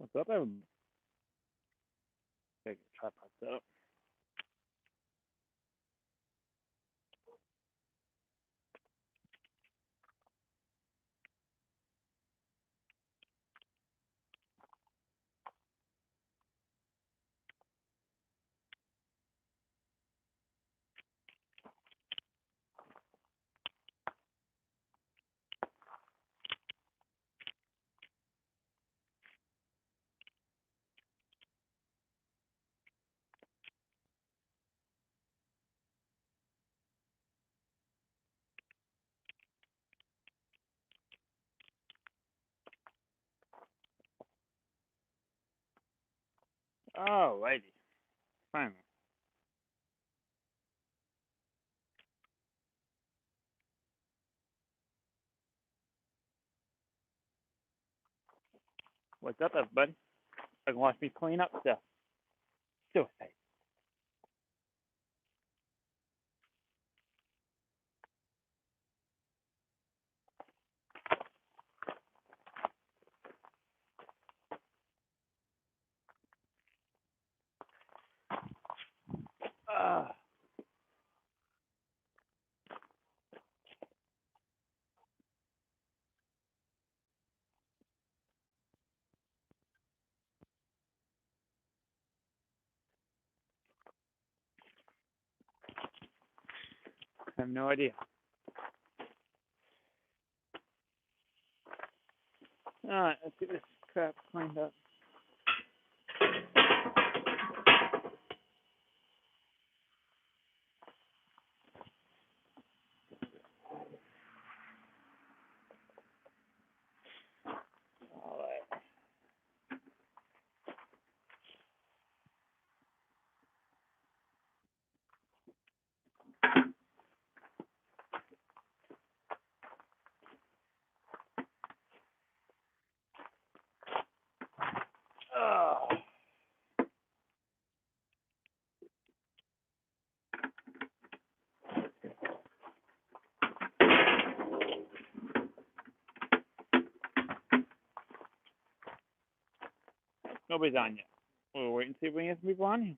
What's up, everybody? Take a tripod set up. Alrighty. Finally. What's up, everybody? I can watch me clean up stuff. Suicide. Ah. I have no idea. Alright, let's get this crap cleaned up. Alright. Oh. Nobody's on yet. We'll wait and see if we can get some people on here.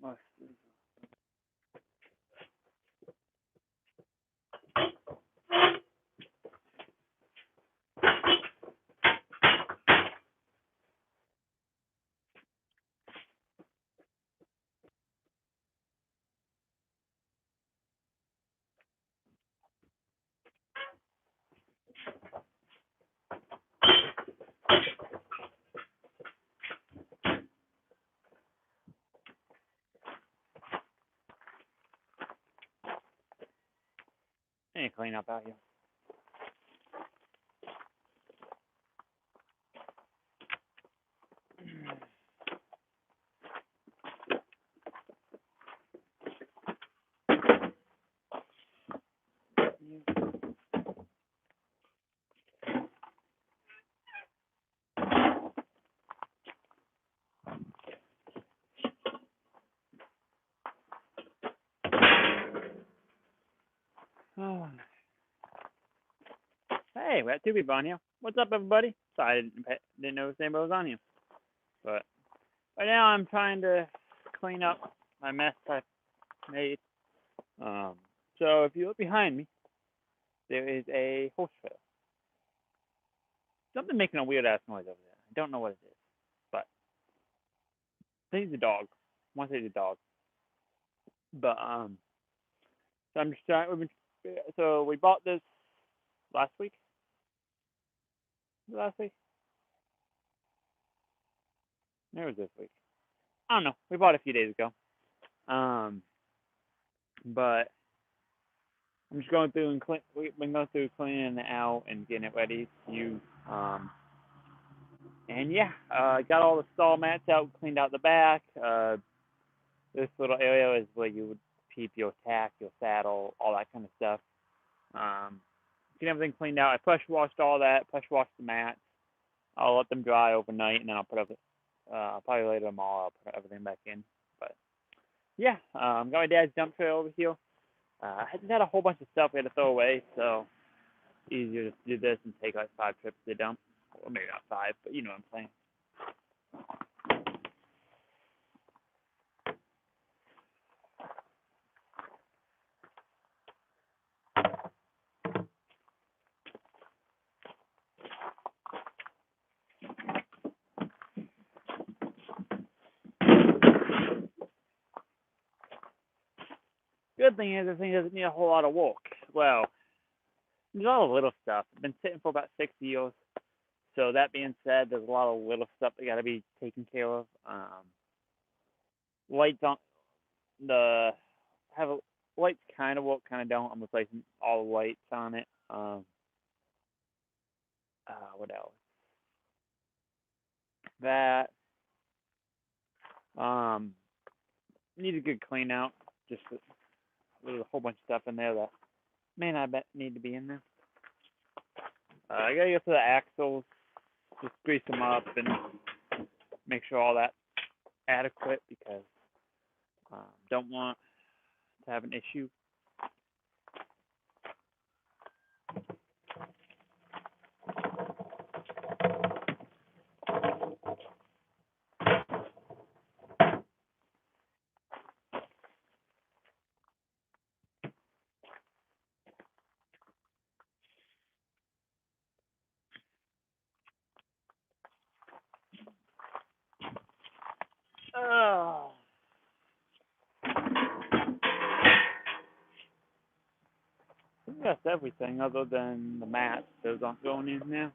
Must. Ain't clean up out here. Oh. Hey, we got two people on here. What's up, everybody? Sorry, I didn't know if anybody was on here. But right now, I'm trying to clean up my mess I made. Um, so if you look behind me, there is a horse trail. Something making a weird ass noise over there. I don't know what it is, but I think it's a dog. I want to say it's a dog. But so I'm just trying. So we bought this last week, last week? Maybe it was this week. I don't know. We bought it a few days ago. But I'm just going through and we've been going through cleaning it out and getting it ready to use. And yeah, got all the stall mats out, cleaned out the back. This little area is where you would keep your tack, your saddle, all that kind of stuff. Get everything cleaned out. I pressure washed all that, pressure washed the mats. I'll let them dry overnight, and then I'll put up. Probably later tomorrow I'll put everything back in. But yeah, got my dad's dump trailer over here. I just had a whole bunch of stuff we had to throw away, so easier to do this and take like 5 trips to the dump. Well, maybe not 5, but you know what I'm saying. Good thing is, this thing doesn't need a whole lot of work. Well, there's a lot of little stuff. It's been sitting for about 6 years. So that being said, there's a lot of little stuff that got to be taken care of. Lights on the have a, lights kind of work, kind of don't. I'm replacing all the lights on it. What else? That need a good clean out. Just there's a whole bunch of stuff in there that may not need to be in there. I gotta go to the axles, just grease them up and make sure all that's adequate because don't want to have an issue. Oh. I think that's everything other than the mats. Those aren't going in now.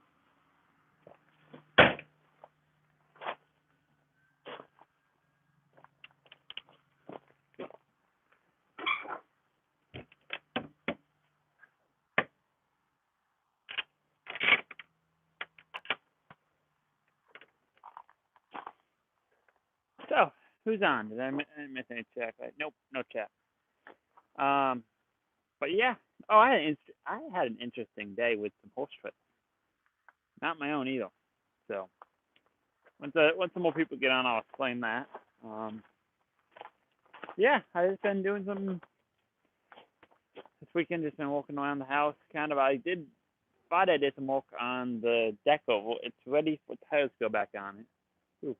So, who's on? Did I miss any chat? Nope, no chat. But yeah. Oh, I had an interesting day with some horse trips. Not my own either. So, once some more people get on, I'll explain that. Yeah, I just been doing some this weekend. Just been walking around the house. Kind of. Friday I did some work on the deck oval. It's ready for tires to go back on it. Ooh.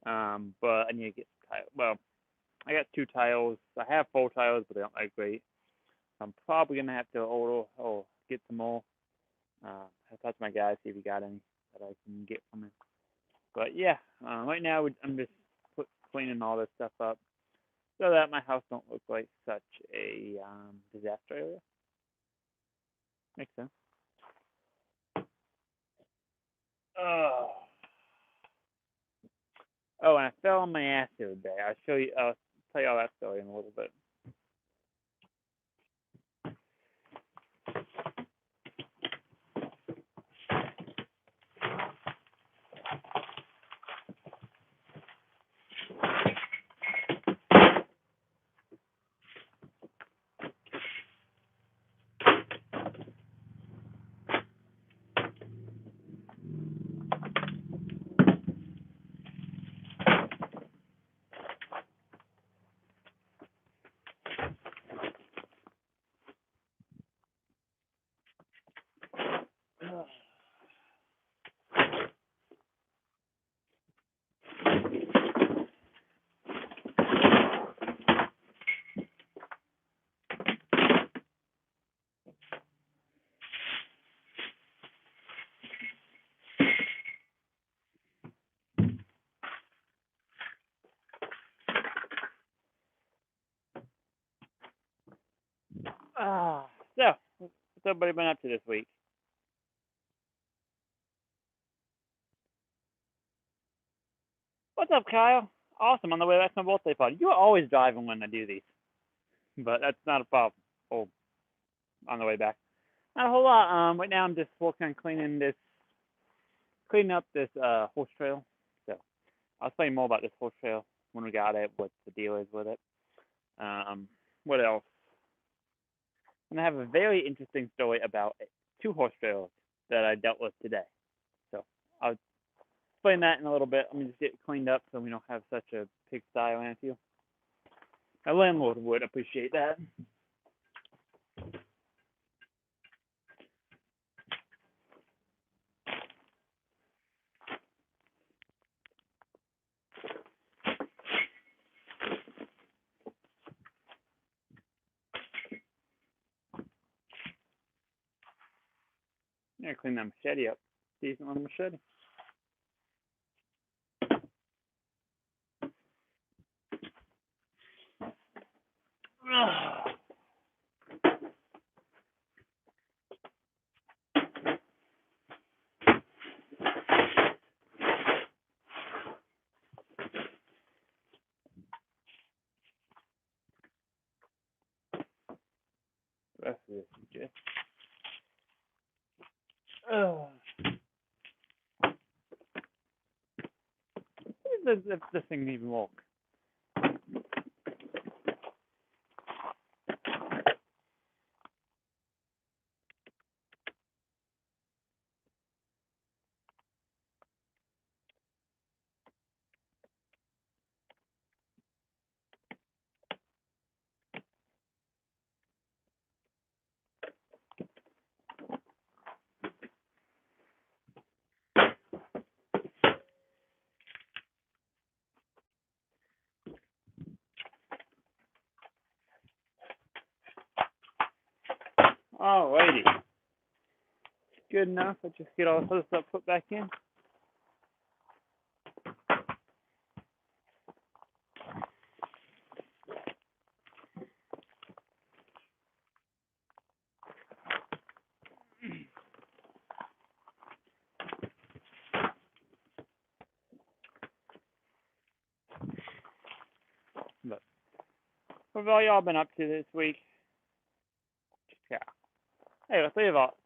But I need to get tires. Well, I got 2 tiles. I have 4 tiles, but they don't look great. I'm probably gonna have to order or get some more. I'll talk to my guy, see if he got any that I can get from him. But yeah, right now I'm just cleaning all this stuff up so that my house don't look like such a disaster area. Makes sense. Oh, and I fell on my ass the other day. I'll tell you all that story in a little bit. So, what's everybody been up to this week? What's up, Kyle? Awesome, on the way back from multi-pod. You are always driving when I do these, but that's not a problem. Oh, on the way back. Not a whole lot. Right now I'm just working on cleaning up this horse trail. So I'll explain more about this horse trail when we got it, what the deal is with it. What else? And I have a very interesting story about two horse trails that I dealt with today. So I'll explain that in a little bit. Let me just get it cleaned up so we don't have such a pigsty around here. My landlord would appreciate that. Yeah, clean that machete up. Decent little machete. Rest of this is just. If this thing even work. Alrighty. Good enough. Let's just get all this other stuff put back in. But what have all y'all been up to this week? Yeah. Hey, let's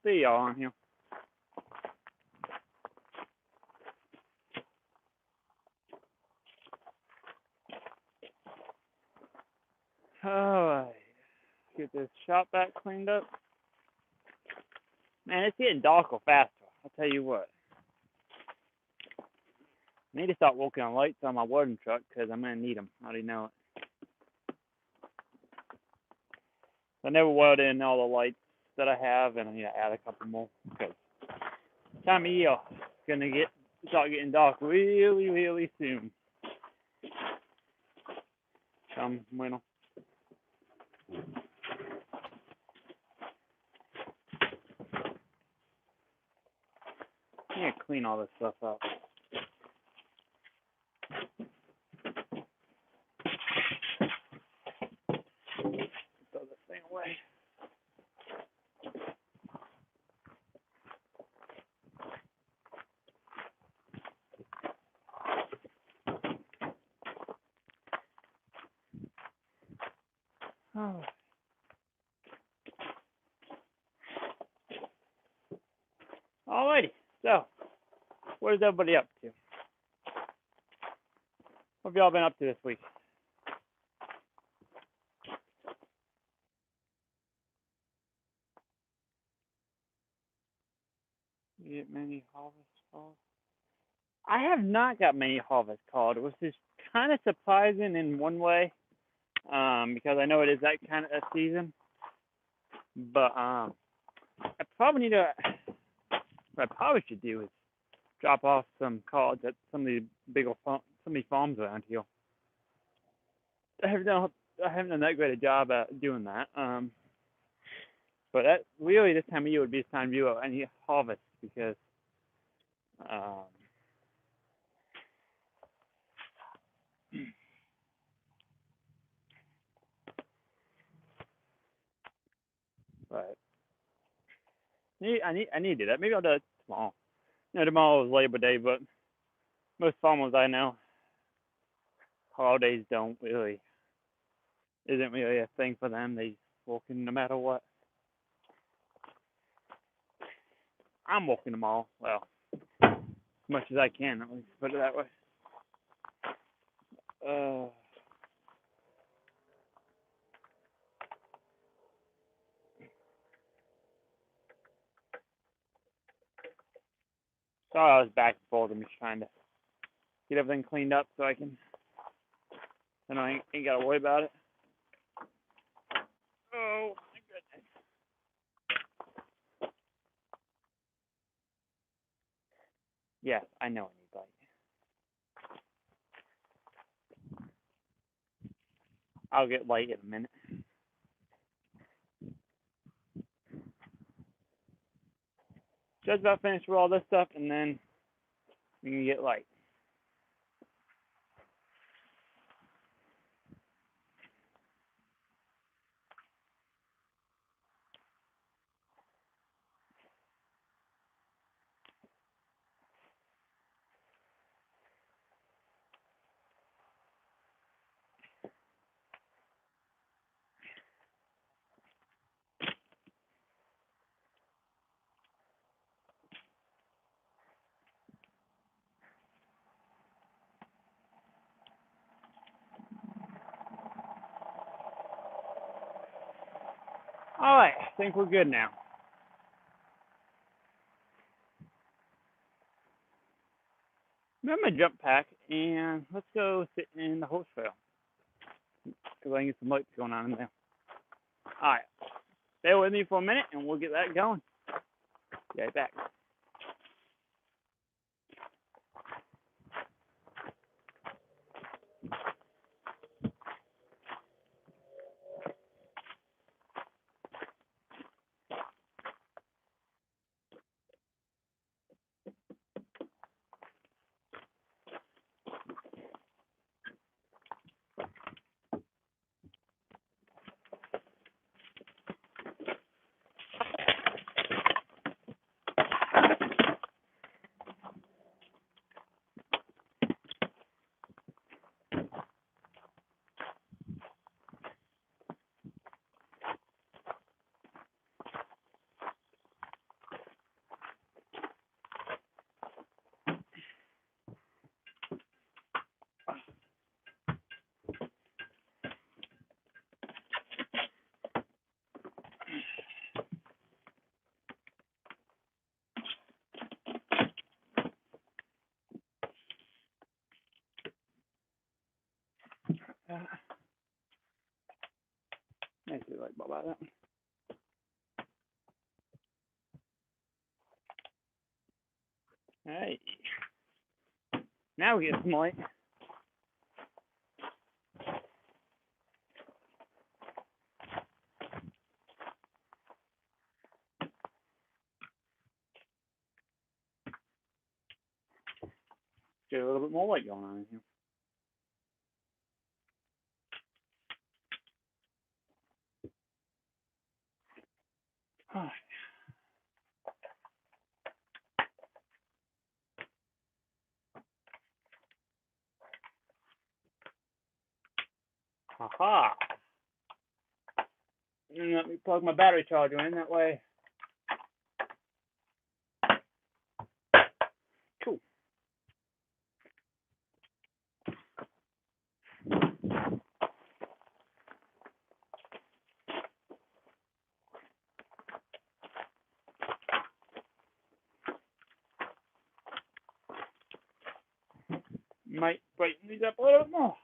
see y'all on here. Alright. Get this shop back cleaned up. Man, it's getting darker faster. I'll tell you what. I need to start working on lights on my welding truck because I'm going to need them. I already know it. I never welded in all the lights that I have, and I need to add a couple more because time of year it's going to start getting dark really, really soon. Come winter. I need to clean all this stuff up. Throw this thing away. Oh. Alrighty, so what is everybody up to? What have y'all been up to this week? You get many harvest calls? I have not got many harvest calls, which is kind of surprising in one way, because I know it is that kind of a season. But I probably need to. What I probably should do is drop off some calls at some of the some of the farms around here. I haven't done that great a job at doing that. But that really this time of year would be the time to do any harvest because but I need to do that. Maybe I'll do it tomorrow. You know, tomorrow is Labor Day, but most farmers I know holidays isn't really a thing for them. They just working no matter what. I'm working them all. Well, as much as I can, at least put it that way. Uh, Sorry, I was back and forth. I'm just trying to get everything cleaned up so I can, so I ain't got to worry about it. Oh my goodness. Yes, I know I need light. I'll get light in a minute. Just about finished with all this stuff, and then we can get light. All right, I think we're good now. Grab my jump pack and let's go sit in the horse trail because I can get some lights going on in there. All right, stay with me for a minute and we'll get that going. Be right back. Nice light bulb out of that one. All right, now we get some light. Get a little bit more light going on in here. All right. Haha. And let me plug my battery charger in that way. Cool. Might brighten these up a little bit more.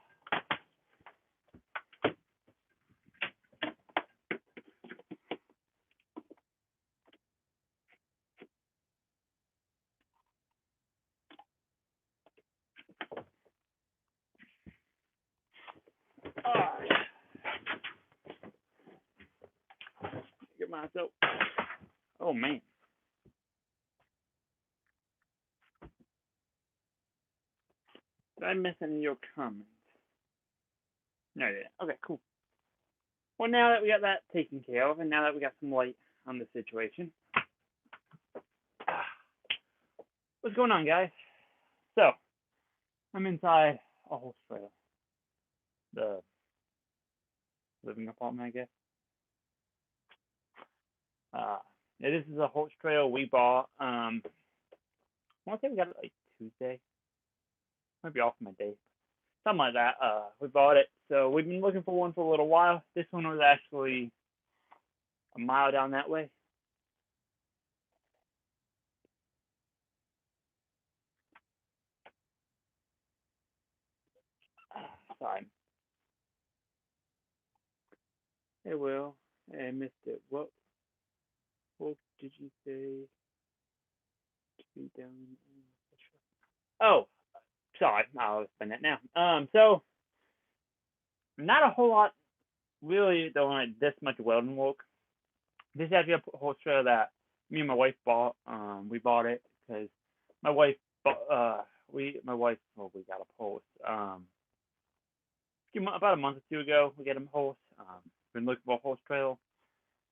All right. Get myself. Oh man. Did I miss any of your comments? No, I didn't. Okay, cool. Well, now that we got that taken care of, and now that we got some light on the situation, what's going on, guys? So, I'm inside a horse trailer. the living apartment, I guess. Uh, yeah, this is a horse trail we bought. I want to say we got it like Tuesday. Might be off my day. Something like that. We bought it. So we've been looking for one for a little while. This one was actually a mile down that way. Sorry. Hey, Will. Hey, I missed it. What did you say? To be down. Oh, sorry. I'll explain that now. So not a whole lot really. Don't want this much welding work. This is actually a horse trailer that me and my wife bought. We bought it because my wife bought, we got a horse. About a month or two ago, we got a horse. Been looking for a horse trailer.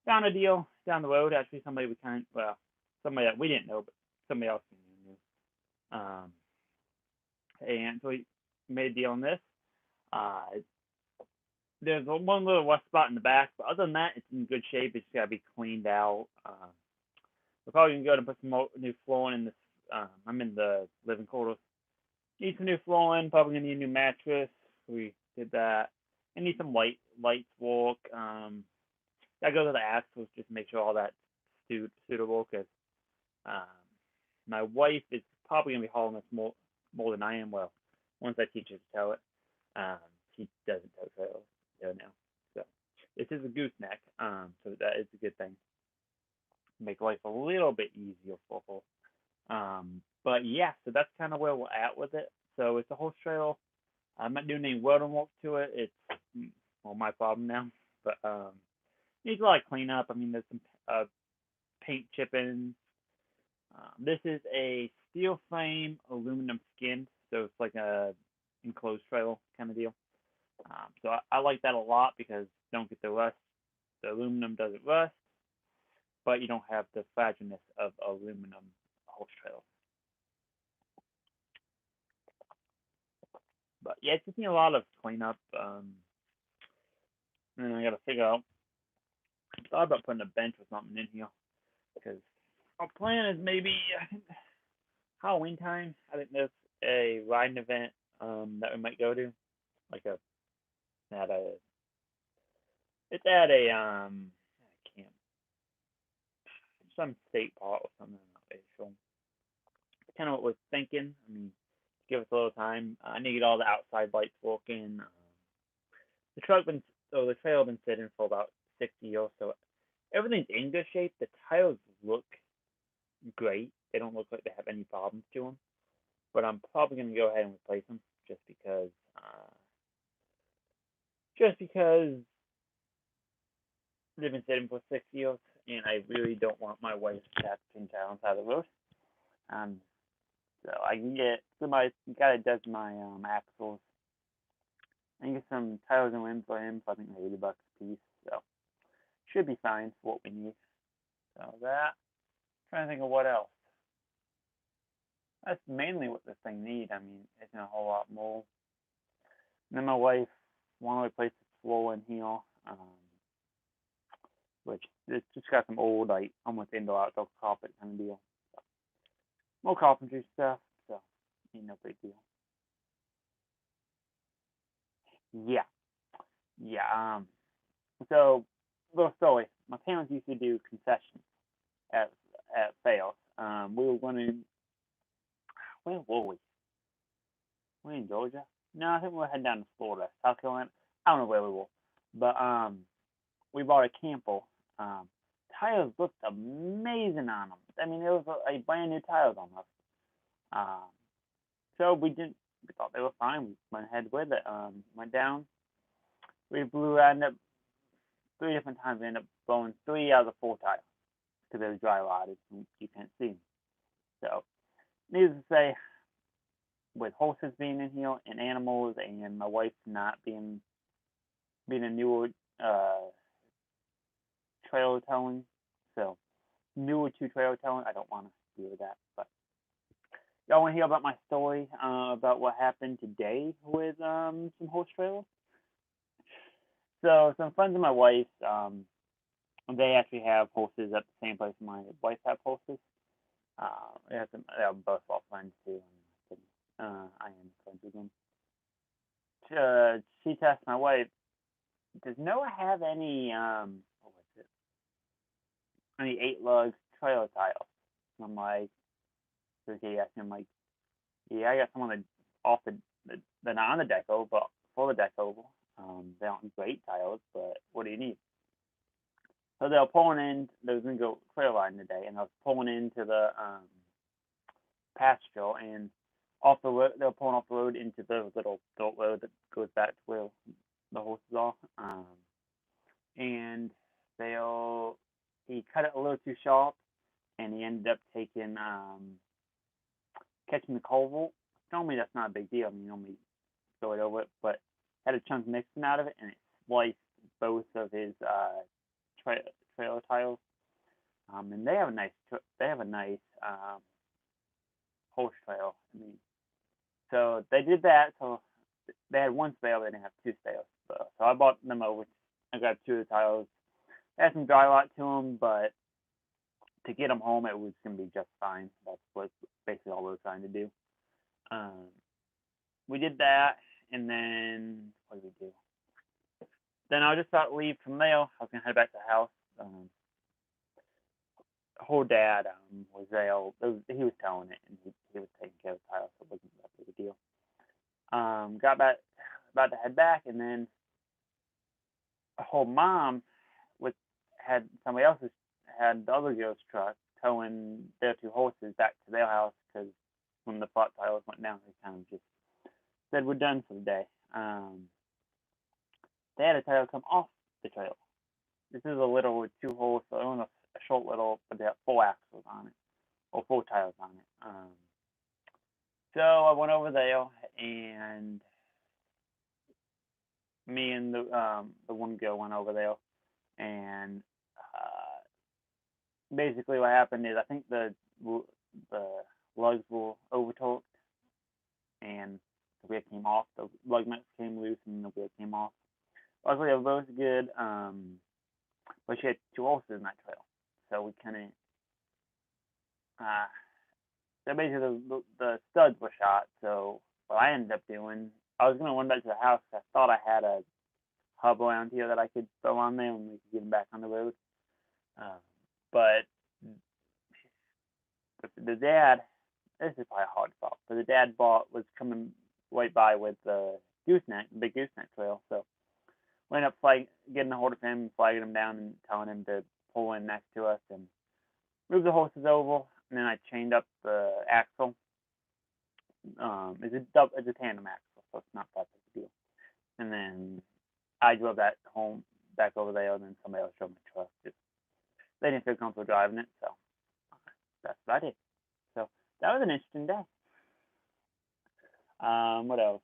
Found a deal down the road. Actually, somebody that we didn't know, but somebody else we knew. And so we made a deal on this. Uh, there's one little rust spot in the back, but other than that, it's in good shape. It's got to be cleaned out. We're probably gonna go to put some more new flooring in this. I'm in the living quarters. Need some new flooring. Probably gonna need a new mattress. We did that. I need some lights work. Gotta go to the axles just to make sure all that's suitable. Cause um, my wife is probably gonna be hauling this more than I am. Well, once I teach her to tow it, um, she doesn't tow trailers now. So this is a gooseneck. So that is a good thing. Make life a little bit easier for her. But yeah, so that's kind of where we're at with it. So it's a horse trail. I'm not doing any welding work to it. It's my problem now. But needs a lot of cleanup. I mean, there's some paint chipping. This is a steel frame aluminum skin, so it's like a enclosed trailer kind of deal. So I like that a lot because you don't get the rust. The aluminum doesn't rust, but you don't have the fragileness of aluminum horse trail. But yeah, it's just need a lot of cleanup. And I got to figure out. I thought about putting a bench or something in here because our plan is maybe I think Halloween time. I think there's a riding event that we might go to, like a at a it's at a camp, some state park or something. I'm not really sure. Kind of what we're thinking. I mean, give us a little time. I need to get all the outside lights working. The truck been so the trail been sitting for about 6 years, so everything's in good shape. The tires look great. They don't look like they have any problems to them. But I'm probably gonna go ahead and replace them just because they've been sitting for 6 years, and I really don't want my wife to have to change tires on the side of the road. Um, so I can get somebody guy that does my axles. I can get some tires and rims for him for I think like $80 a piece. So should be fine for what we need. So that. Trying to think of what else. That's mainly what this thing needs. I mean, it's not a whole lot more. And then my wife wanted to replace the floor in here, which it's just got some old, like almost indoor outdoor carpet kind of deal. So, more carpentry stuff, so ain't no big deal. Yeah, yeah. So little story. My parents used to do concessions at fairs. We were going to where were we? We in Georgia? No, I think we were heading down to Florida, South Carolina. I don't know where we were, but we bought a camper. Um, tires looked amazing on them. I mean, it was a brand new tires on us. Um, so we didn't. We thought they were fine. We went ahead with it. Went down. We blew. Ended up 3 different times. We ended up blowing 3 out of the 4 tires because they were dry rotted. You can't see them. So, needless to say, with horses being in here and animals, and my wife not being a newer trailer towing, so newer to trailer towing, I don't want to deal with that. But y'all want to hear about my story about what happened today with some horse trailers? So some friends of my wife's, they actually have horses at the same place my wife have horses. They're both all friends too. And I am friends with them. She asked my wife, "Does Noah have any what was it? Any 8 lug trailer tiles?" And I'm like, so she asked me, I'm like, "Yeah, I got some on the off the they're not on the deco, but for the deco. They aren't great tiles, but what do you need?" So they were pulling in. They was gonna go trail riding today, and I was pulling into the pasture and off the road. They were pulling off the road into the little dirt road that goes back to where the horses are. And they'll he cut it a little too sharp, and he ended up taking catching the culvert. Normally that's not a big deal. I mean, normally throw it over it, but had a chunk mixing out of it, and it spliced both of his tra- trailer tiles. And they have a nice horse trail. I mean, so they did that. So they had one spale, they didn't have two spales. So I bought them over. I got two of the tiles. They had some dry lot to them, but to get them home, it was gonna be just fine. That's what basically all we were trying to do. Um, we did that, and then what did we do? Then I just about to leave from there. I was gonna head back to the house. Her dad was there. He was telling it, and he was taking care of the tile, so it wasn't that big a deal. Got back, about to head back, and then her mom with had somebody else's had the other girl's truck towing their two horses back to their house because when the flat tiles went down, they kind of just said we're done for the day. They had a tile come off the trail. This is a little with two holes, so only a short little, but they have 4 axles on it or 4 tires on it. So I went over there, and me and the one girl went over there, and basically what happened is I think the lugs were over torqued, and the wheel came off. The lug nuts came loose, and the wheel came off. Luckily, they were both good. But she had two horses in that trail, so we couldn't. Uh, so basically, the studs were shot. So what I ended up doing, I was gonna run back to the house. I thought I had a hub around here that I could throw on there, and we could get them back on the road. Uh, but the dad, this is probably a hard fault, but the dad was coming right by with the gooseneck, the big gooseneck trail. So we ended up getting a hold of him, flagging him down, and telling him to pull in next to us and move the horses over. And then I chained up the axle. It's a tandem axle, so it's not that big a deal. And then I drove that home back over there, and then somebody else drove my truck. They didn't feel comfortable driving it, so that's what I did. So that was an interesting day. What else?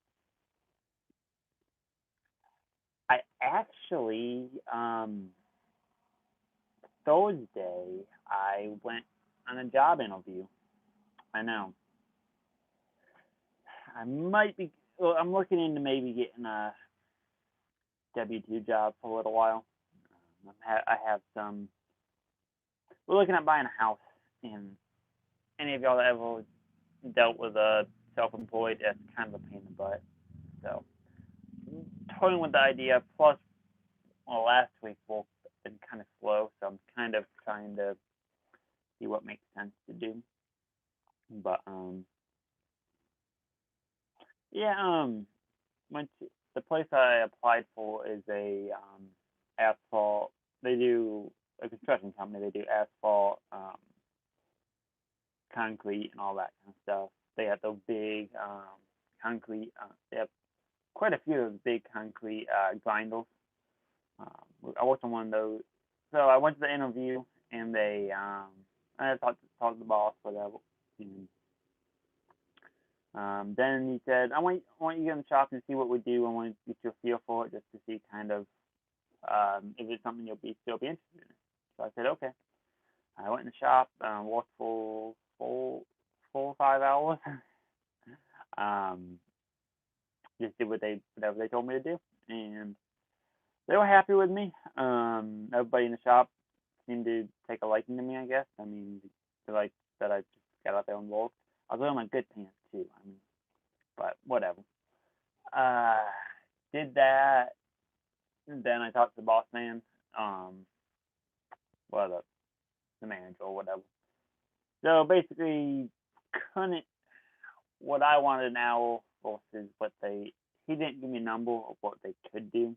I actually Thursday I went on a job interview. I know. I might be. Well, I'm looking into maybe getting a W-2 job for a little while. I have some. We're looking at buying a house. And any of y'all that ever dealt with a self-employed, that's kind of a pain in the butt. So, toying with the idea. Plus, well, last week we've been kind of slow, so I'm kind of trying to see what makes sense to do. But yeah, went to the place I applied for is a asphalt. They do a construction company. They do asphalt, concrete, and all that kind of stuff. They have those big concrete. They have quite a few of those big concrete grinders. I worked on one of those. So I went to the interview, and I talked to the boss, whatever. And then he said, I want you to get in the shop and see what we do. I want to get you a feel for it just to see kind of if it's something you'll still be interested in. So I said, okay. I went in the shop, worked for 4 or 5 hours. um, just did whatever they told me to do. And they were happy with me. Everybody in the shop seemed to take a liking to me, I guess. I mean, they liked that I just got out there and rolled. I was wearing my good pants too. I mean, but whatever. Uh, did that. Then I talked to the boss man, um, well, the manager or whatever. So basically, couldn't what I wanted now versus what they. He didn't give me a number of what they could do.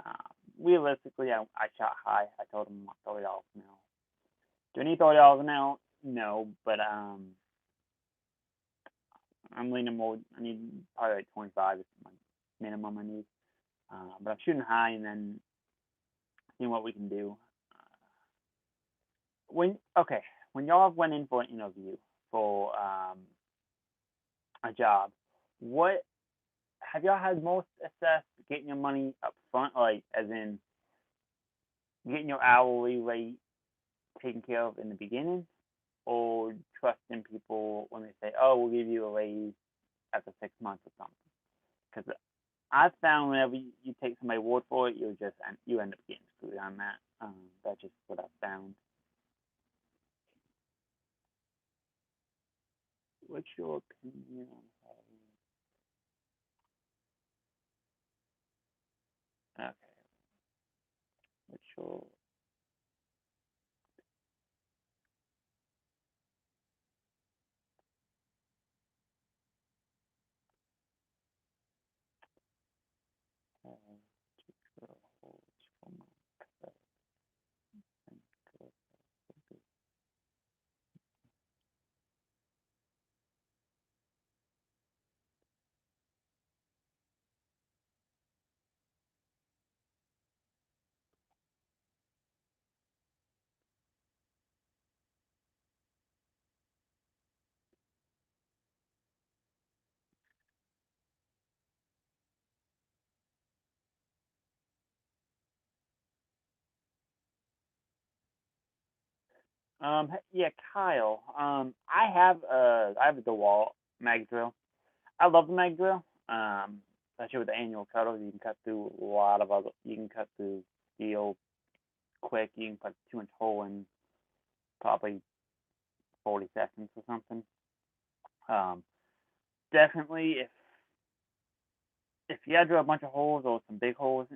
Um, Realistically, I shot high. I told him $30 an hour. Do I need $30 an hour? No, but I'm leaning more. I need probably like 25 is my minimum I need. But I'm shooting high and then seeing what we can do. When y'all went in for an interview for a job, what have y'all had most success getting your money up front, like as in getting your hourly rate taken care of in the beginning, or trusting people when they say, "Oh, we'll give you a raise after 6 months or something"? Because I found whenever you take somebody's word for it, you end up getting screwed on that. That's just what I found. What's your opinion on having? Okay, what's your uh, holds for my yeah, Kyle. I have a DeWalt mag drill. I love the mag drill. Especially with the annual cutters, you can cut through a lot of other. You can cut through steel quick. You can put a 2-inch hole in probably 40 seconds or something. Um, Definitely, if you had to drill a bunch of holes or some big holes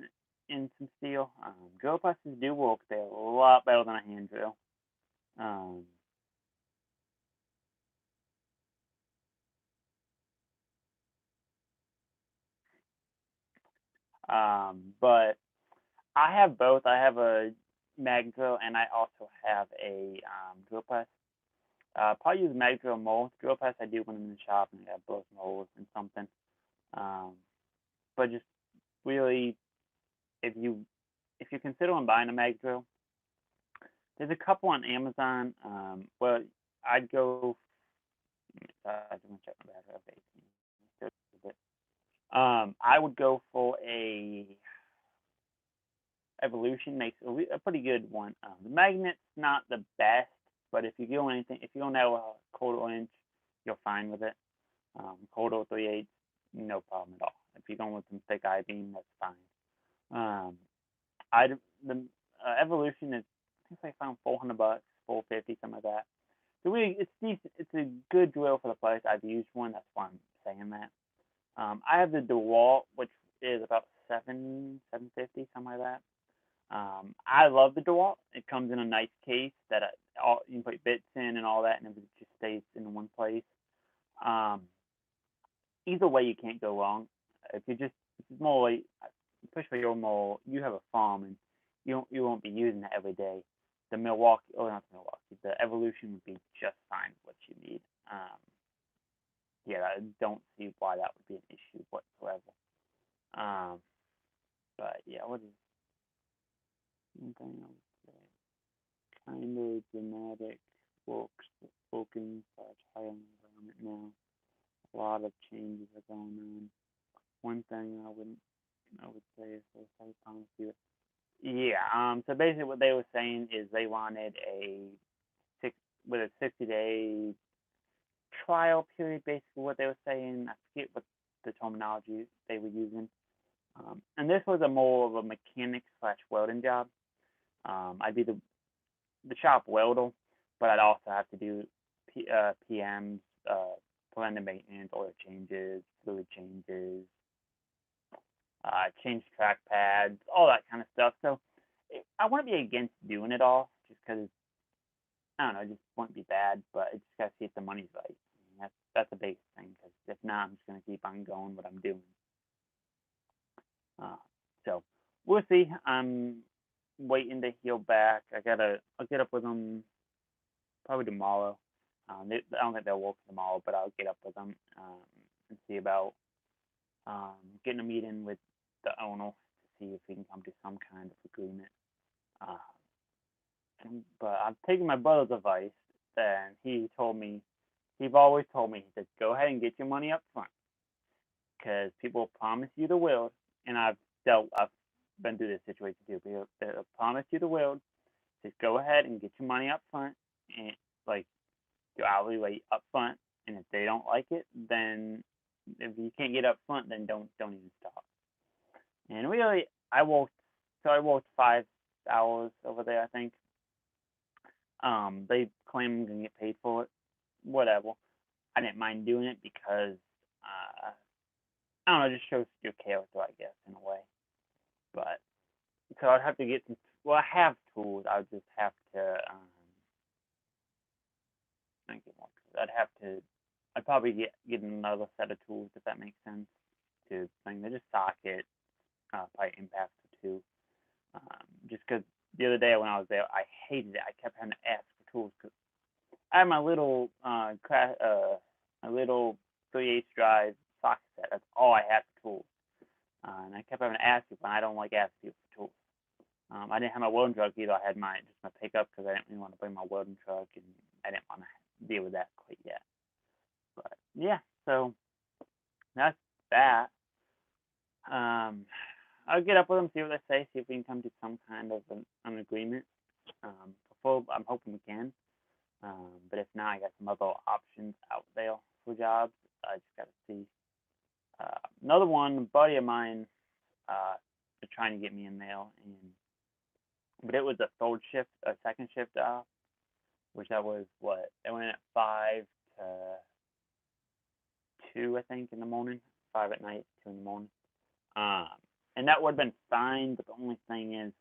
in some steel, drill presses do work. They're a lot better than a hand drill. Um, but I have both. I have a mag drill and I also have a drill press. Probably use mag drill more. Drill press I do when I'm in the shop and I got blow some holes in something. Um, but just really, if you if you're considering buying a mag drill, there's a couple on Amazon. Well, I'd go. I'm gonna check my battery. Okay, I would go for a Evolution. Makes a pretty good one. The magnet's not the best, but if you don't have a quarter inch, you're fine with it. Quarter 3/8, no problem at all. If you're going with some thick I beam, that's fine. I the Evolution is I think I found $400, 450, something like that. So really, it's decent. It's a good drill for the price. I've used one. That's why I'm saying that. I have the DeWalt, which is about 750, something like that. I love the DeWalt. It comes in a nice case that you can put bits in and all that, and it just stays in one place. Um, Either way, you can't go wrong. If you just, it's more like, especially you have a farm and you won't be using it every day. The Milwaukee, or not the Milwaukee, the Evolution would be just fine what you need. Um, yeah, I don't see why that would be an issue whatsoever. Um, but yeah, what is one thing I would say? Kind of dramatic works, spoken such high environment now. A lot of changes are going on. One thing I would say is so honestly. Yeah. So basically, what they were saying is they wanted six a 60-day trial period. Basically, what they were saying. I forget what the terminology they were using. And this was a more of a mechanic slash welding job. I'd be the shop welder, but I'd also have to do PMs, preventive maintenance, oil changes, fluid changes, change track pads, all that kind of stuff. So I wouldn't be against doing it all, just because I don't know, it just wouldn't be bad. But I just gotta see if the money's right. I mean, that's the biggest thing. Because if not, I'm just gonna keep on going what I'm doing. Uh, so we'll see. I'm waiting to heal back. I'll get up with them probably tomorrow. I don't think they'll work tomorrow, but I'll get up with them and see about getting a meeting with the owner to see if we can come to some kind of agreement. But I've taken my brother's advice, and he's always told me, he said, go ahead and get your money up front, because people promise you the world, and I've been through this situation too. They'll promise you the world. Just go ahead and get your money up front, and like your hourly rate up front. And if they don't like it, then if you can't get up front, then don't even start. And really, I worked 5 hours over there, I think. They claim I'm gonna get paid for it. Whatever. I didn't mind doing it because I don't know, it just shows your character, I guess, in a way. But so I'd have to get some. Well, I have tools. I would just have to. I get more tools. I'd probably get another set of tools, if that makes sense. To thing. They're just sockets, probably impacts or two. Just because the other day when I was there, I hated it. I kept having to ask for tools because I had my little my little 3/8 drive socket set. That's all I had for tools. And I kept having to ask people, and I don't like asking people for tools. I didn't have my welding truck either. I had just my pickup because I didn't really want to bring my welding truck, and I didn't want to deal with that quite yet. But yeah, so that's that. I'll get up with them, see what they say, see if we can come to some kind of an agreement. I'm hoping we can. But if not, I got some other options out there for jobs. I just got to see. Another one, a buddy of mine, is trying to get me in there, but it was a second shift job, which that was what? It went at 5 to 2, I think, in the morning. 5 at night, 2 in the morning. And that would have been fine, but the only thing is,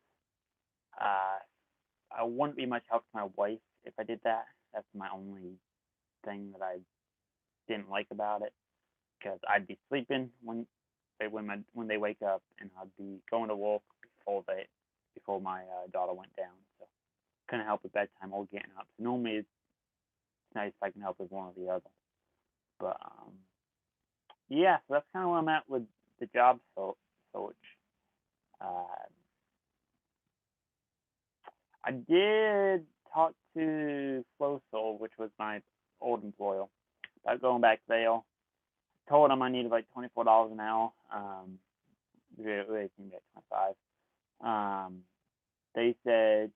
I wouldn't be much help to my wife if I did that. That's my only thing that I didn't like about it, because I'd be sleeping when they wake up, and I'd be going to work before my daughter went down. So couldn't help with bedtime or getting up. So normally it's nice if I can help with one or the other. But yeah, so that's kind of where I'm at with the job search. I did talk to Flowsoul, which was my old employer, about going back there. Told them I needed like $24 an hour. Really seemed to get 25. They said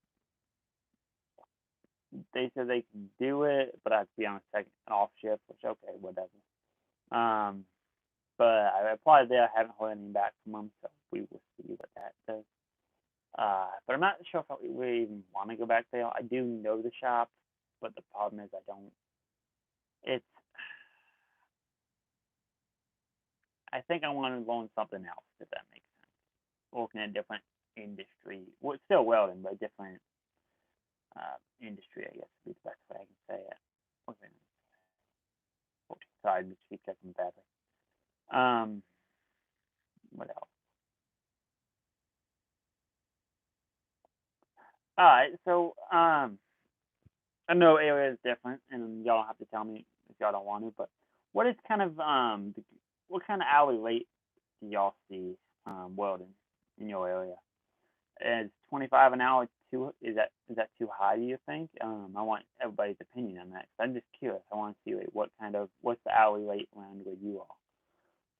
they can do it, but I have to be on an off shift, which okay, whatever. But I applied there. I haven't heard anything back from them, so we will see what that does. But I'm not sure if I really even want to go back there. I do know the shop, but the problem is I don't. I think I want to learn something else, if that makes sense. Working in a different industry. Well, it's still welding, but a different industry, I guess, would be the best way I can say it. Sorry, I'm just keep checking badly. What else? All right, so I know area is different, and y'all don't have to tell me if y'all don't want to. But what is kind of what kind of hourly rate do y'all see welding in your area? Is 25 an hour too? Is that too high? Do you think? I want everybody's opinion on that. 'Cause I'm just curious. I want to see like, what's the hourly rate around where you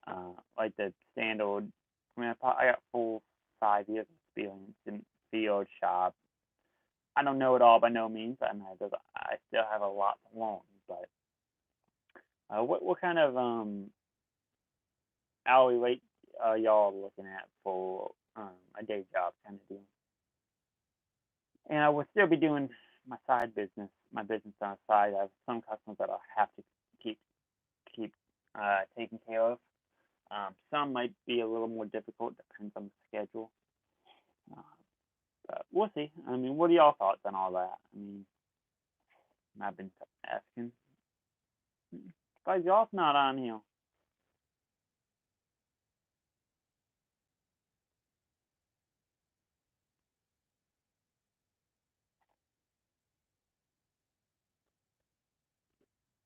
are? Like the standard. I mean, I got full 5 years of experience in field shop. I don't know it all by no means. I still have a lot to learn. But what kind of hourly rate y'all looking at for a day job kind of deal. And I will still be doing my business on the side. I have some customers that I have to keep keep taking care of. Some might be a little more difficult, depends on the schedule. Uh, but we'll see. I mean, what are y'all thoughts on all that? I mean, I've been asking. Guys, y'all's not on here.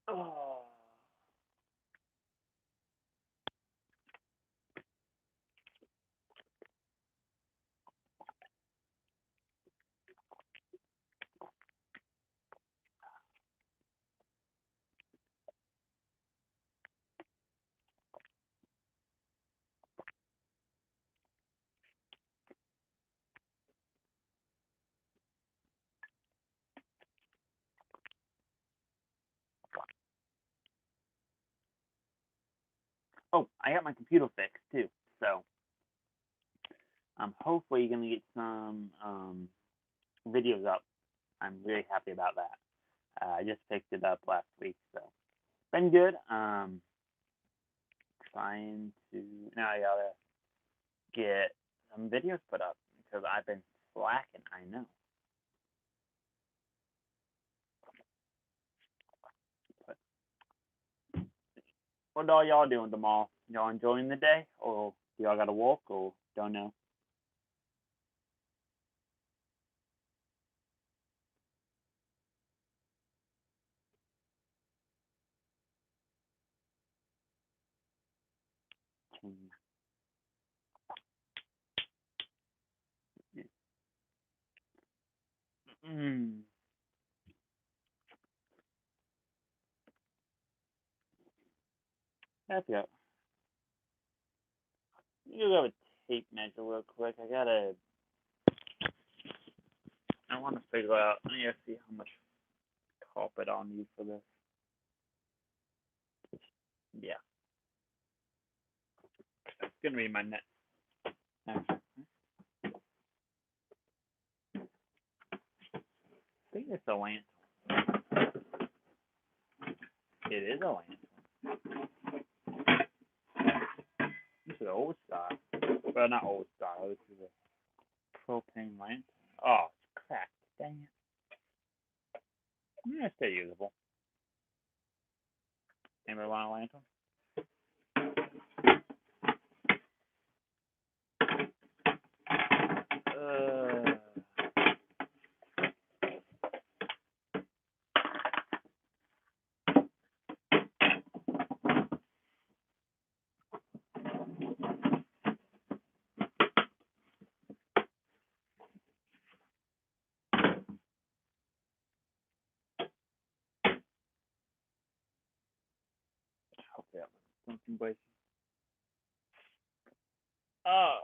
Oh. Oh, I got my computer fixed too. So I'm hopefully gonna get some videos up. I'm really happy about that. I just picked it up last week, so been good. Trying to now I gotta get some videos put up because I've been slacking. I know. But what are y'all doing tomorrow? Y'all enjoying the day, or do y'all gotta walk, or don't know? Mm. That's it. You go a tape measure real quick. I want to figure out. I need to see how much carpet I'll need for this. Yeah, it's gonna be my next. I think it's a lantern. It is a lantern. This is an old style. Well, not old style. This is a propane lantern. Oh, it's cracked. Dang it. Yeah, it's still usable. Anybody want a lantern? Uh, hopefully something breaks. Oh,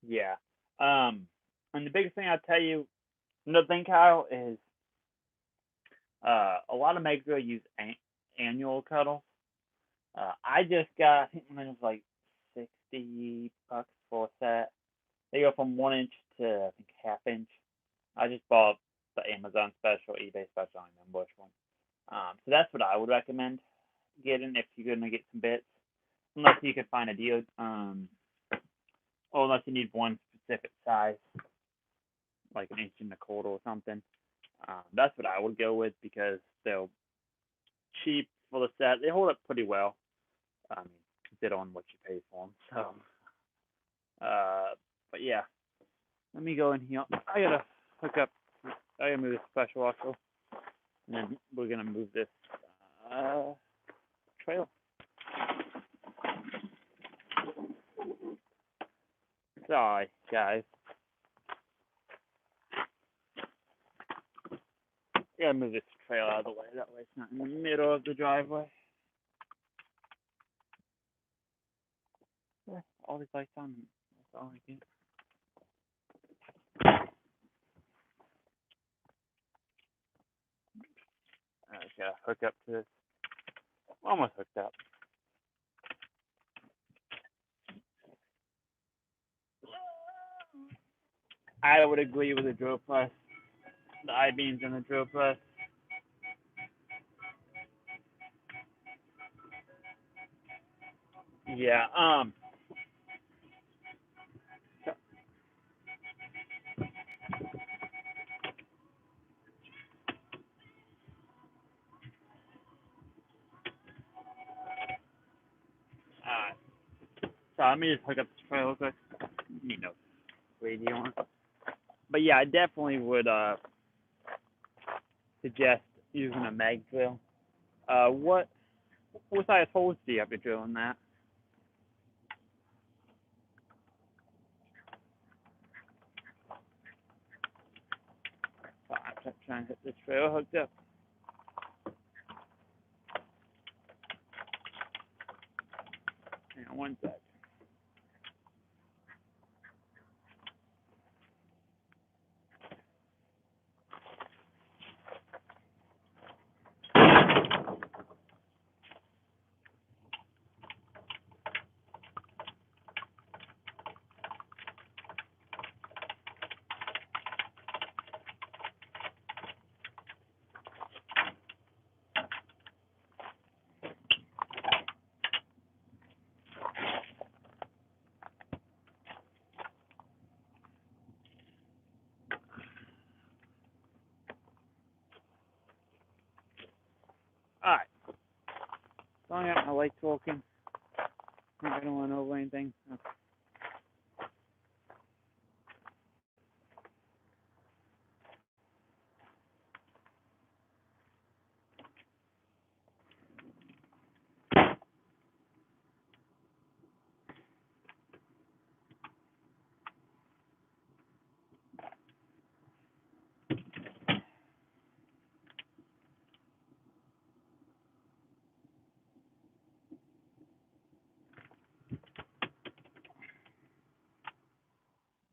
yeah. And the biggest thing I'll tell you, another thing, Kyle, is a lot of makers use annual cuddles. I just got, I think mine was like $60 for a set. They go from 1 inch to I think ½ inch. I just bought the Amazon special, eBay special, I don't remember which one. So that's what I would recommend getting if you're gonna get some bits, unless you can find a deal, or unless you need one specific size, like an inch and a quarter or something. That's what I would go with because they're cheap for the set. They hold up pretty well. I mean, consider on what you pay for them. So, but yeah, let me go in here. I gotta hook up. I gotta move this pressure washer, and then we're gonna move this uh, trailer. Sorry, guys. I gotta move this trailer out of the way. That way it's not in the middle of the driveway. Yeah, all these lights on. That's all I can. I just gotta hook up to this Almost hooked up. I would agree with the Drill Plus, the I-beams and the Drill Plus. Yeah. So let me just hook up this trail real quick. You know, radio on. But yeah, I definitely would suggest using a mag drill. What size holes do you have to drill in that? I'm trying to get this trail hooked up. Hang on one sec. Alright. So I got my lights working. Not gonna run over anything. Okay.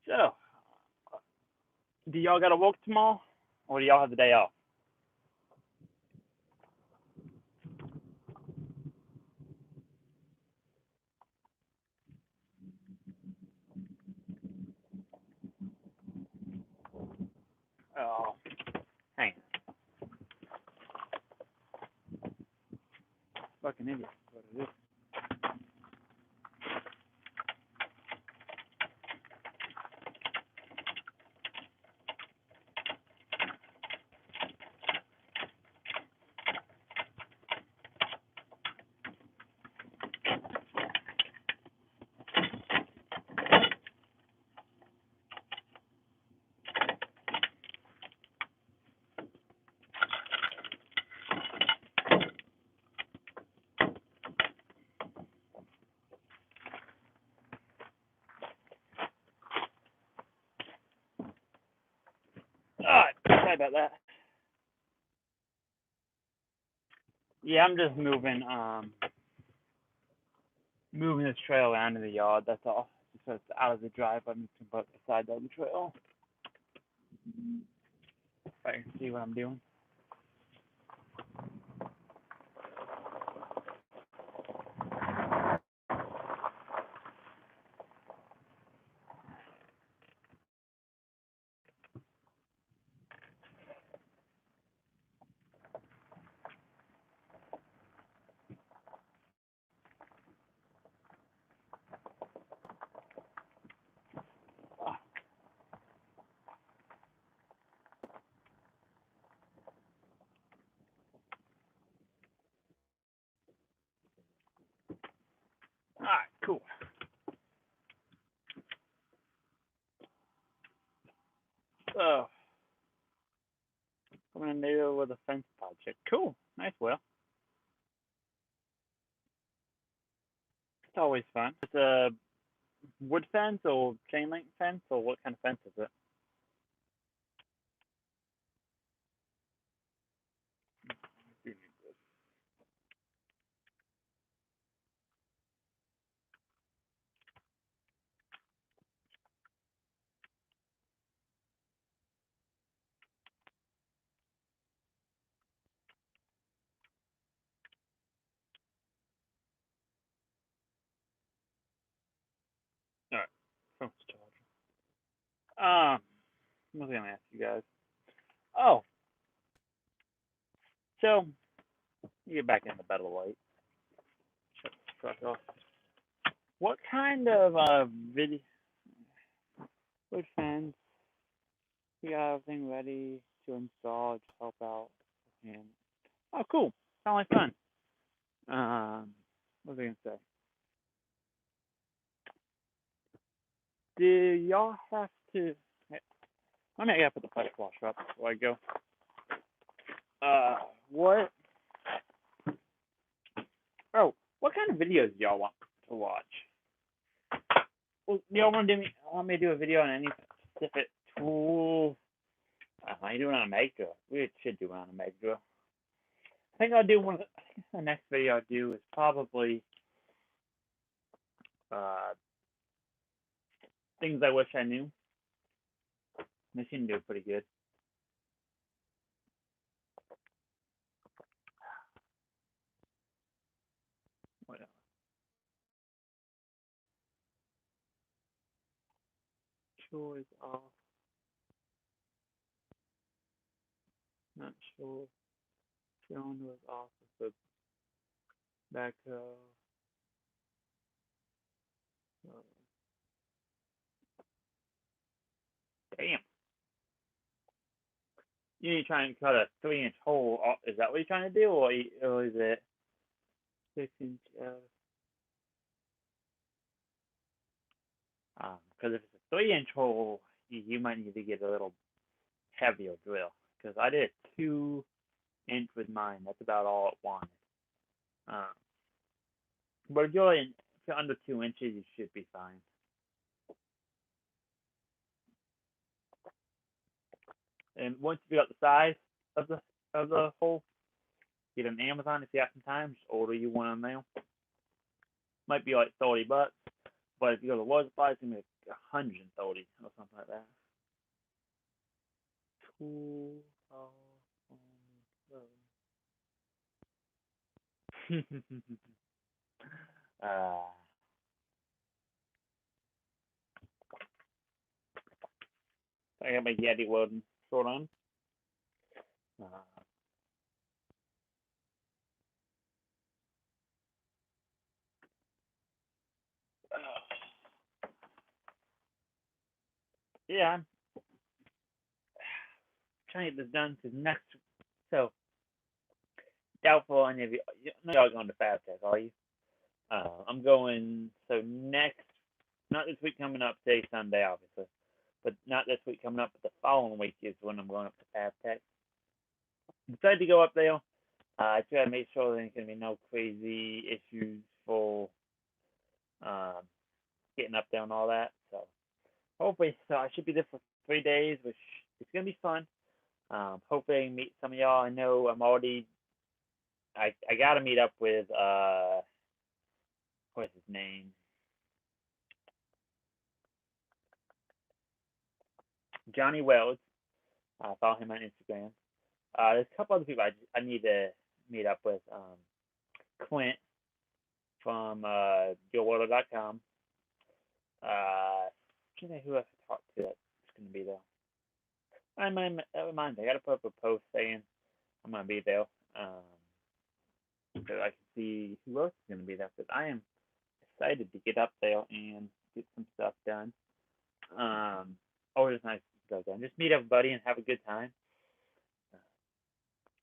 So, do y'all gotta work tomorrow? Or do y'all have the day off? Oh, hang on. Fucking idiot. What is this? Alright, sorry about that. Yeah, I'm just moving this trail around in the yard, that's all. Just so it's out of the drive, I'm just gonna put the side of the trail. If I can see what I'm doing. Alright, cool. So, coming in there with a fence project. Cool. Nice, Will. It's always fun. It's a wood fence or chain link fence, or what kind of fence is it? phone's charging. What was I gonna ask you guys? Oh, so you get back in the battle light. Shut the truck off. What kind of video? Which fans? We got everything ready to install. Just help out. And oh, cool. Sound like fun. What was I gonna say? Do y'all have to? I mean, I gotta put the pressure washer up before I go. What? Oh, what kind of videos do y'all want to watch? Well, y'all want me to do a video on any specific tool? I do it on a Make Drill. We should do it on a Make Drill. I think I'll do one. I think the next video I'll do is probably things I wish I knew. They seem to do pretty good. What else? Chores off. Not sure. Phone was off with the backhoe. Damn. You need to try and cut a 3-inch hole. Is that what you're trying to do, or is it 6-inch? Because if it's a 3-inch hole, you might need to get a little heavier drill. Because I did 2-inch with mine. That's about all it wanted. But if you're under 2 inches, you should be fine. And once you figure out the size of the hole, get on Amazon if you have some time. Just order you one on there. Might be like $30, but if you go to Lowe's Supply, it's gonna be like 130 or something like that. I got my Yeti welding short on. Yeah, I'm trying to get this done because next. So doubtful any of you. Y'all going to FabTech, are you? I'm going. So next, not this week coming up. Today's Sunday, obviously, but not this week coming up. But the following week is when I'm going up to FabTech. Decided to go up there. I try to make sure there's going to be no crazy issues for getting up there and all that. So hopefully, I should be there for 3 days, which is going to be fun. Hopefully, I can meet some of y'all. I know I'm already. I got to meet up with what's his name? Johnny Wells. I follow him on Instagram. There's a couple other people I need to meet up with. Clint from GeoWorld.com. Who else to talk to that's going to be there? That reminds me, I got to put up a post saying I'm going to be there. So I can see who else is going to be there. Because I am excited to get up there and get some stuff done. Always nice to go down. Just meet everybody and have a good time.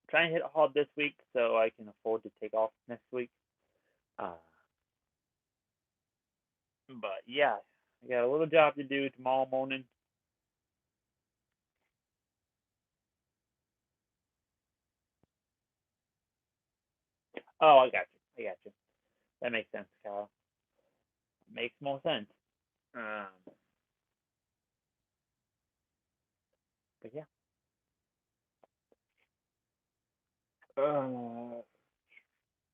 Try and hit it hard this week so I can afford to take off next week. But yeah, I got a little job to do tomorrow morning. Oh, I got you. That makes sense, Kyle. Makes more sense. But yeah.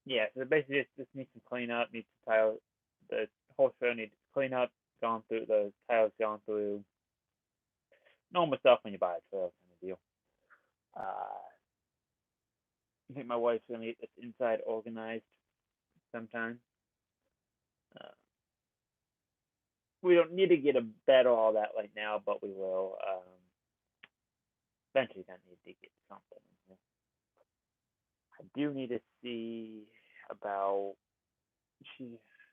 Yeah, so basically just needs some cleanup, needs some tile. The whole show needs clean up, gone through the tiles, gone through normal stuff when you buy a trailer kind of deal. I think my wife's gonna get this inside organized sometime. we don't need to get a bed or all that right now, but we will eventually gonna need to get something in here. I do need to see about I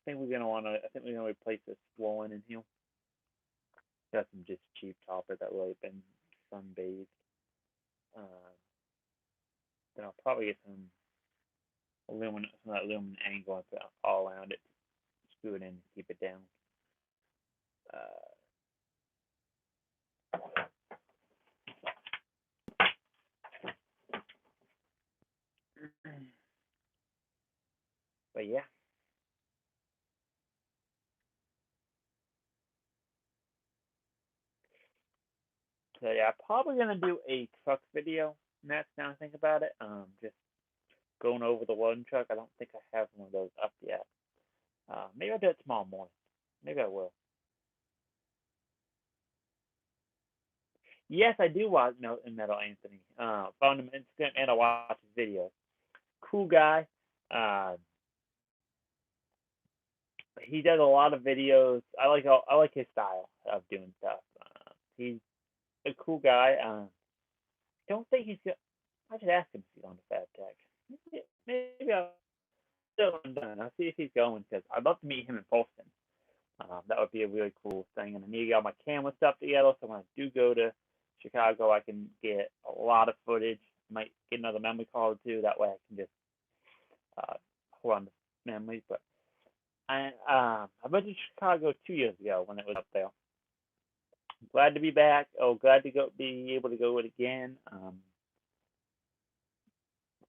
think we're gonna wanna replace this flooring in here. Got some just cheap topper that really been sunbathed. Uh, then I'll probably get some some of that aluminum angle and put all around it, screw it in, keep it down. But yeah. So yeah, I'm probably gonna do a truck video next. Now I think about it, just going over the one truck. I don't think I have one of those up yet. Maybe I'll do it tomorrow morning. Maybe I will. Yes, I do watch Metal Anthony. Found him on Instagram and I watch his videos. Cool guy. Uh, he does a lot of videos. I like his style of doing stuff. He's a cool guy. Don't think he's. I should ask him if he's on the Fab Tech. Maybe I'll still done. I'll see if he's going because I'd love to meet him in Folston. That would be a really cool thing. And I need to get all my camera stuff together so when I do go to Chicago, I can get a lot of footage. Might get another memory card or two. That way I can just hold on to memories. But I went to Chicago 2 years ago when it was up there. Glad to be back. Oh, glad to be able to go it again.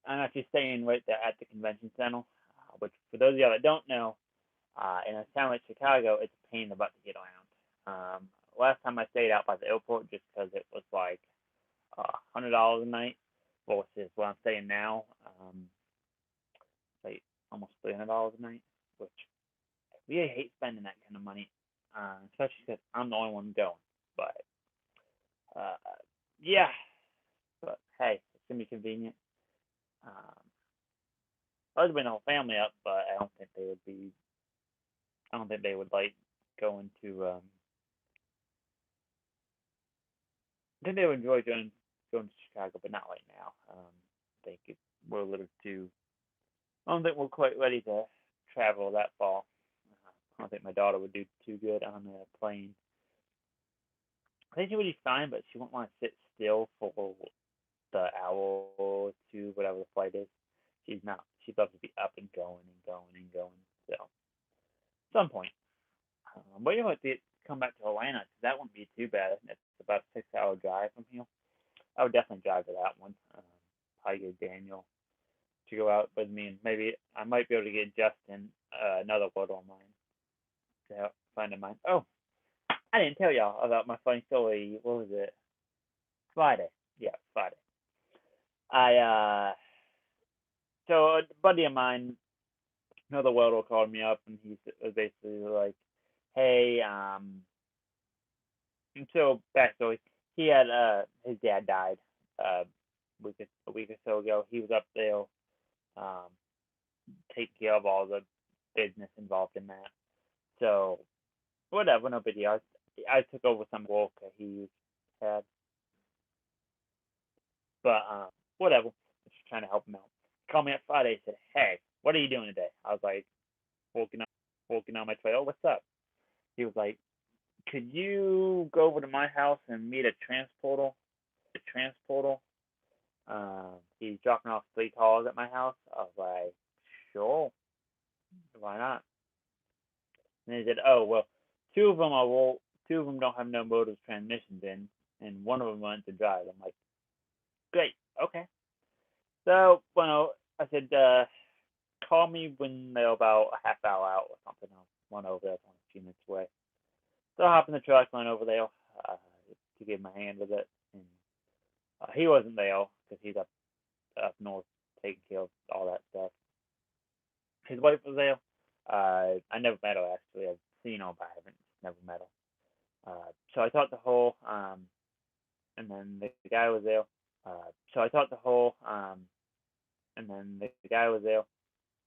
I'm actually staying right there at the convention center, which for those of you that don't know, in a town like Chicago, it's a pain in the butt to get around. Last time I stayed out by the airport just because it was like $100 a night versus where I'm staying now, like almost $300 a night, which I really hate spending that kind of money, especially because I'm the only one going. But yeah, but hey, it's gonna be convenient. I was bring the whole family up, but I don't think they would be. I don't think they would like going to. I think they would enjoy going to Chicago, but not right now. I think we're a little too. I don't think we're quite ready to travel that far. I don't think my daughter would do too good on a plane. I think she would be fine, but she won't want to sit still for the hour or two, whatever the flight is. She's not. She'd love to be up and going and going and going. So, at some point, but you know, to come back to Atlanta, because that wouldn't be too bad. It's about a 6-hour drive from here. I would definitely drive to that one. Probably get Daniel to go out with me, and maybe I might be able to get Justin another word on mine to help find a mine. Oh, I didn't tell y'all about my funny story. What was it? Friday. Yeah, Friday. I so a buddy of mine, another welder, called me up, and he was basically like, "Hey, and so backstory, he had his dad died a week or so ago. He was up there um taking care of all the business involved in that. So whatever, no big deal. I took over some work that he had, but whatever. Just trying to help him out. He called me up Friday. Said, "Hey, what are you doing today?" I was like, "Working on my trail. What's up?" He was like, "Could you go over to my house and meet a transporter? A transporter. He's dropping off 3 cars at my house." I was like, "Sure, why not?" And he said, "Oh well, two of them don't have no motor transmissions in, and one of them runs to drive." I'm like, "Great, okay." So I said, "Call me when they're about a half hour out or something. I'll run over there. It's only a few minutes away." So I hop in the truck, run over there to give my hand with it, and he wasn't there because he's up north taking care of all that stuff. His wife was there. I never met her actually. I've seen her, but I haven't never met her. So I talked to her, and then the guy was there. So I talked to her, and then the guy was there.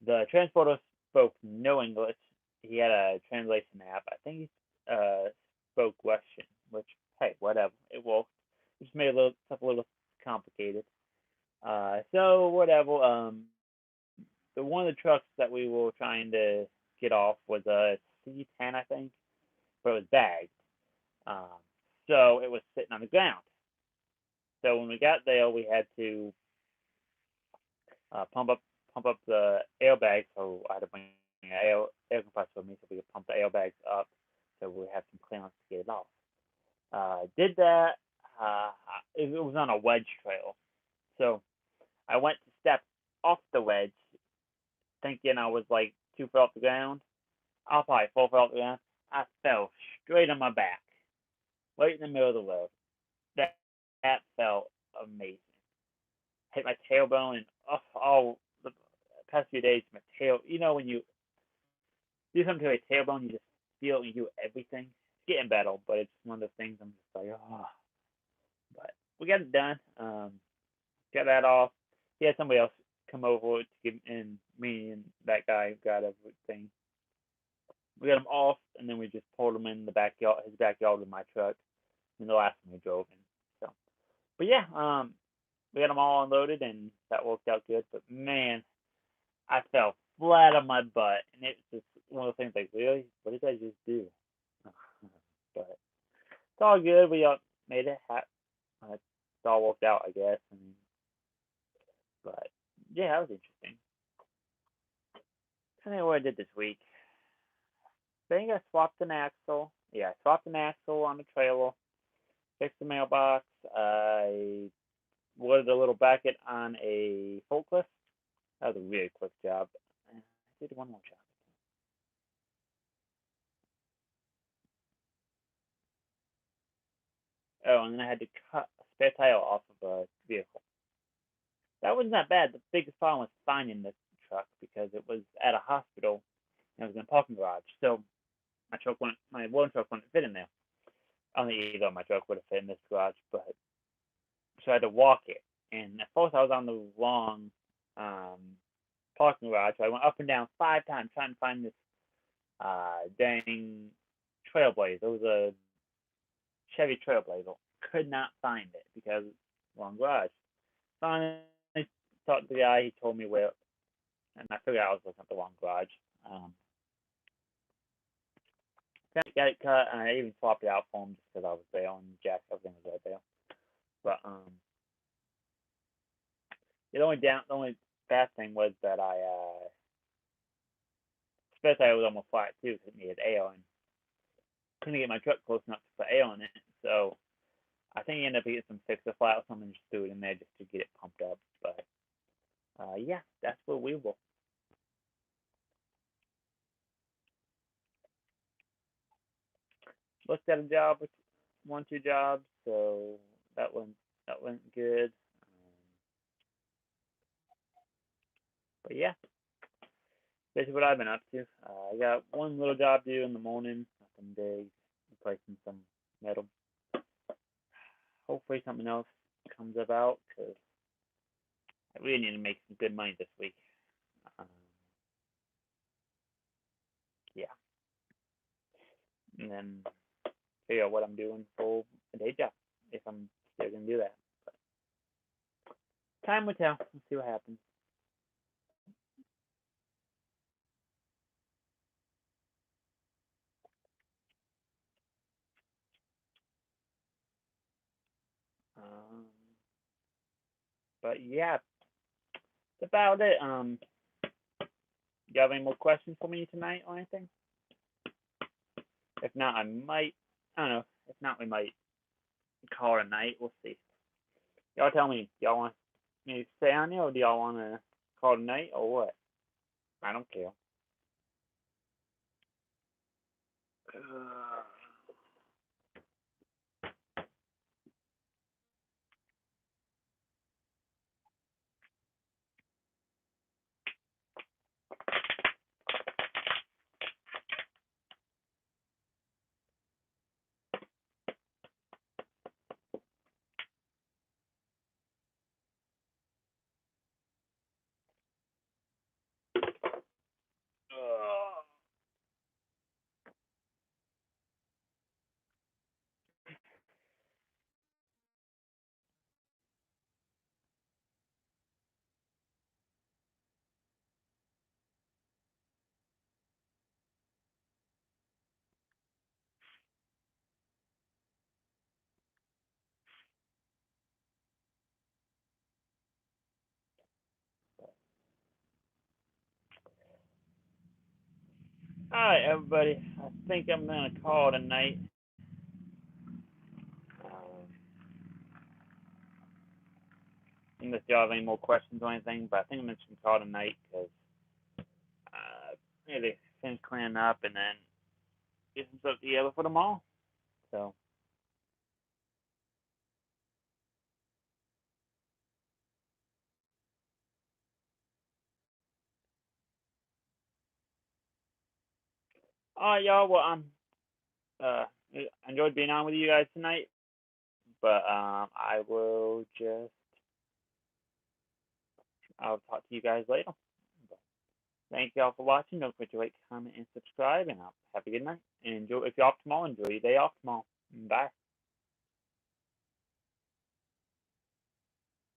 The transporter spoke no English. He had a translation app. I think spoke Russian, which hey, whatever, it worked. It just made stuff a little complicated. So whatever. The one of the trucks that we were trying to get off was a C10, I think, but it was bagged. Um, so it was sitting on the ground. So when we got there, we had to pump up the airbags. So I had to bring an air compressor with me so we could pump the airbags up, so we have some clearance to get it off. Did that. Uh, it was on a wedge trail, so I went to step off the wedge, thinking I was like 2 feet off the ground. I was probably 4 feet off the ground. I fell straight on my back, right in the middle of the road. That felt amazing. Hit my tailbone and all the past few days, my tail. You know when you do something to a tailbone, you just feel you do everything. It's getting better, but it's one of those things I'm just like, oh. But we got it done. Got that off. He had somebody else come over to give, and me and that guy got everything. We got him off, and then we just pulled him in the backyard, his backyard with my truck, and the last one we drove in. So, but yeah, we got them all unloaded, and that worked out good. But man, I fell flat on my butt, and it's just one of those things like, really, what did I just do? But it's all good. We made it. It's all worked out, I guess. But yeah, that was interesting. I think what I did this week. I think I swapped an axle. Yeah, I swapped an axle on the trailer. Fixed the mailbox. I loaded a little bracket on a forklift. That was a really quick job. I did one more job. Oh, and then I had to cut a spare tire off of a vehicle. That wasn't that bad. The biggest problem was finding the truck because it was at a hospital and it was in a parking garage. So my one truck wouldn't fit in there. I don't think either of my truck would have fit in this garage, but so I had to walk it. And at first I was on the wrong parking garage. So I went up and down 5 times trying to find this dang Trailblazer. It was a Chevy Trailblazer. Could not find it because wrong garage. Finally talked to the guy. He told me where, and I figured I was looking at the wrong garage. Um, got it cut, and I even swapped it out for him just because I was there and Jack everything was right there. But the only bad thing was that especially I was almost flat too because it needed air and couldn't get my truck close enough to put air in it. So I think he ended up getting some fixer flat or something, just threw it in there just to get it pumped up. But yeah, that's where we were. Looked at a job, with 2 jobs, so that went that went good. But yeah, basically what I've been up to. I got one little job due in the morning, nothing big, replacing some metal. Hopefully something else comes about because I really need to make some good money this week. Um, yeah, and then figure out what I'm doing for a day job if I'm still gonna do that. But time will tell. We'll see what happens. Um, but yeah, that's about it. You have any more questions for me tonight or anything? If not, I might. I don't know. If not, we might call it a night. We'll see. Y'all tell me. Y'all want me to stay on here, or do y'all want to call it a night, or what? I don't care. All right, everybody. I think I'm gonna call it a night. Unless y'all have any more questions or anything, but I think I'm just gonna call it a night because maybe finish cleaning up and then get some stuff together for tomorrow. So, all right, y'all. Well, uh enjoyed being on with you guys tonight, but I will just I'll talk to you guys later. Thank y'all for watching. Don't forget to like, comment, and subscribe. And I'll have a good night. And enjoy. If you're off tomorrow, enjoy your day off tomorrow. Bye.